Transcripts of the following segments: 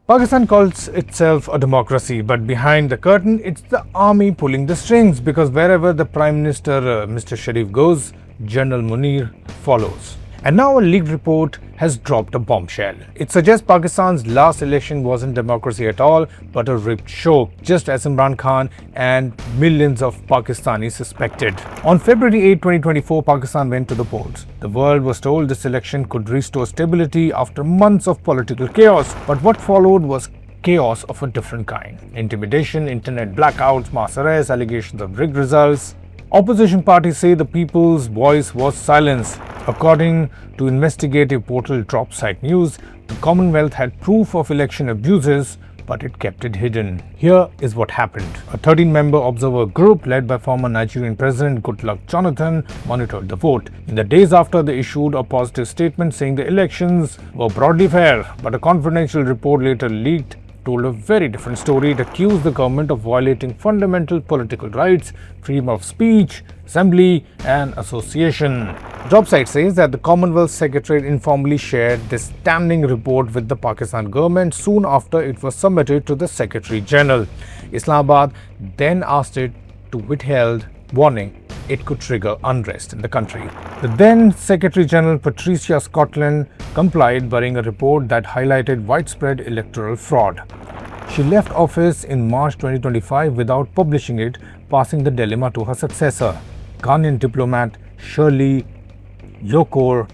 Pakistan calls itself a democracy, but behind the curtain, it's the army pulling the strings, because wherever the Prime Minister, Mr. Sharif goes, General Munir follows. And now a leaked report has dropped a bombshell. It suggests Pakistan's last election wasn't democracy at all, but a rigged show, just as Imran Khan and millions of Pakistanis suspected. On February 8, 2024, Pakistan went to the polls. The world was told this election could restore stability after months of political chaos. But what followed was chaos of a different kind. Intimidation, internet blackouts, mass arrests, allegations of rigged results. Opposition parties say the people's voice was silenced. According to investigative portal Dropsite News, the Commonwealth had proof of election abuses, but it kept it hidden. Here is what happened. A 13-member observer group led by former Nigerian President Goodluck Jonathan monitored the vote. In the days after, they issued a positive statement saying the elections were broadly fair, but a confidential report later leaked told a very different story. It accused the government of violating fundamental political rights, freedom of speech, assembly and association. Dropsite says that the Commonwealth Secretariat informally shared this damning report with the Pakistan government soon after it was submitted to the Secretary General. Islamabad then asked it to withheld, warning it could trigger unrest in the country. The then Secretary General Patricia Scotland complied, burying a report that highlighted widespread electoral fraud. She left office in March 2025 without publishing it, passing the dilemma to her successor, Ghanaian diplomat Shirley Yokor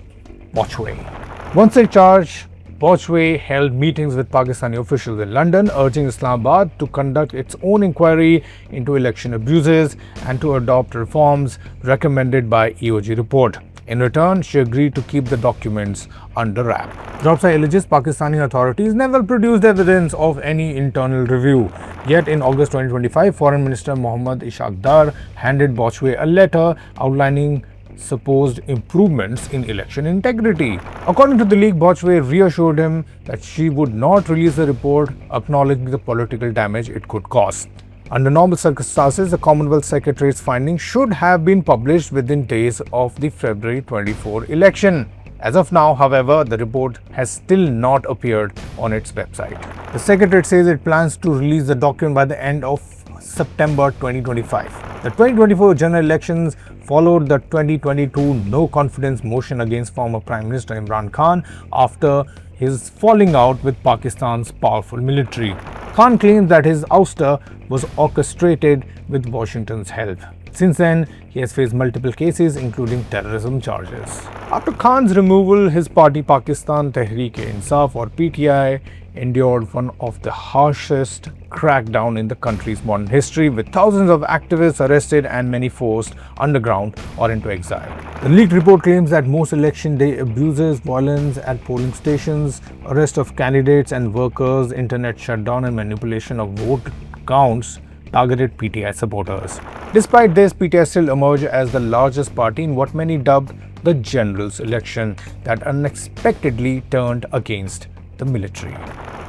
Bochwe. Once in charge, Bochwe held meetings with Pakistani officials in London, urging Islamabad to conduct its own inquiry into election abuses and to adopt reforms recommended by EOG report. In return, she agreed to keep the documents under wrap. Dropsite alleges Pakistani authorities never produced evidence of any internal review. Yet in August 2025, Foreign Minister Mohammad Ishaq Dar handed Bochwe a letter outlining supposed improvements in election integrity. According to the leak, Bochwe reassured him that she would not release the report, acknowledging the political damage it could cause. Under normal circumstances, the Commonwealth Secretariat's findings should have been published within days of the February 24 election. As of now, however, the report has still not appeared on its website. The Secretariat says it plans to release the document by the end of September 2025. The 2024 general elections followed the 2022 no-confidence motion against former Prime Minister Imran Khan after his falling out with Pakistan's powerful military. Khan claims that his ouster was orchestrated with Washington's help. Since then, he has faced multiple cases, including terrorism charges. After Khan's removal, his party Pakistan Tehreek-e-Insaf or PTI endured one of the harshest crackdown in the country's modern history, with thousands of activists arrested and many forced underground or into exile. The leaked report claims that most election day abuses, violence at polling stations, arrest of candidates and workers, internet shutdown and manipulation of vote counts targeted PTI supporters. Despite this, PTI still emerged as the largest party in what many dubbed the general's election that unexpectedly turned against the military.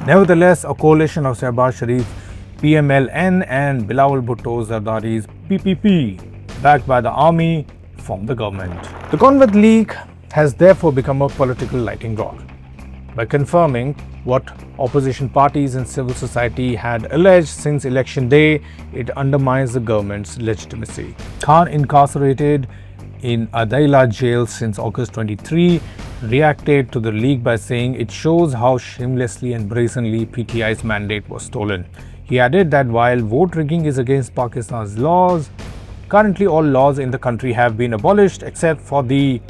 Nevertheless, a coalition of Shehbaz Sharif PMLN and Bilawal Bhutto Zardari's PPP, backed by the army, formed the government. The Commonwealth leak has therefore become a political lightning rod. By confirming what opposition parties and civil society had alleged since election day, it undermines the government's legitimacy. Khan, incarcerated in Adaila jail since August 23, reacted to the leak by saying it shows how shamelessly and brazenly PTI's mandate was stolen. He added that while vote rigging is against Pakistan's laws, currently all laws in the country have been abolished except for the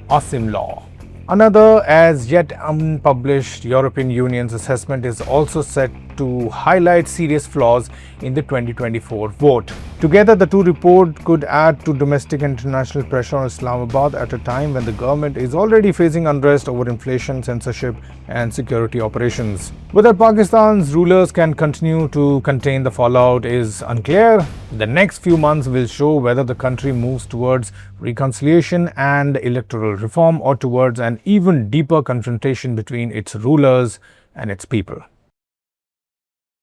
Asim law. Another as yet unpublished European Union's assessment is also set to highlight serious flaws in the 2024 vote. Together, the two reports could add to domestic and international pressure on Islamabad at a time when the government is already facing unrest over inflation, censorship and security operations. Whether Pakistan's rulers can continue to contain the fallout is unclear. The next few months will show whether the country moves towards reconciliation and electoral reform or towards an even deeper confrontation between its rulers and its people.